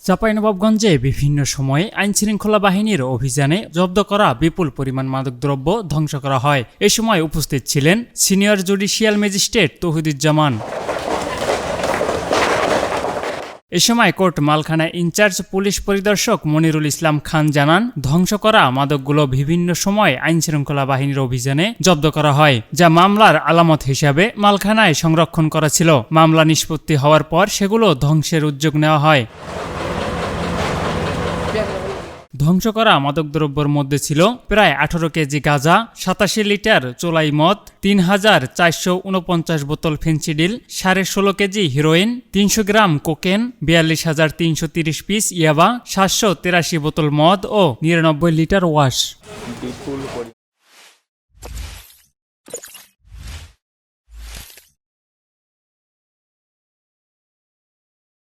চাঁপাইনবাবগঞ্জে বিভিন্ন সময়ে আইনশৃঙ্খলা বাহিনীর অভিযানে জব্দ করা বিপুল পরিমাণ মাদকদ্রব্য ধ্বংস করা হয়। এ সময় উপস্থিত ছিলেন সিনিয়র জুডিশিয়াল ম্যাজিস্ট্রেট তৌহিদুজ্জামান। এ সময় কোর্ট মালখানা ইনচার্জ পুলিশ পরিদর্শক মনিরুল ইসলাম খান জানান, ধ্বংস করা মাদকগুলো বিভিন্ন সময় আইনশৃঙ্খলা বাহিনীর অভিযানে জব্দ করা হয়, যা মামলার আলামত হিসাবে মালখানায় সংরক্ষণ করা ছিল। মামলা নিষ্পত্তি হওয়ার পর সেগুলো ধ্বংসের উদ্যোগ নেওয়া হয়। ধ্বংস করা মাদকদ্রব্যের মধ্যে ছিল প্রায় 18 কেজি গাঁজা, 87 লিটার চোলাই মদ, 3449 বোতল ফেন্সিডিল, 16.5 কেজি হিরোইন, 300 গ্রাম কোকেন, 42,330 পিস ইয়াবা, 783 বোতল মদ ও 99 লিটার ওয়াশ।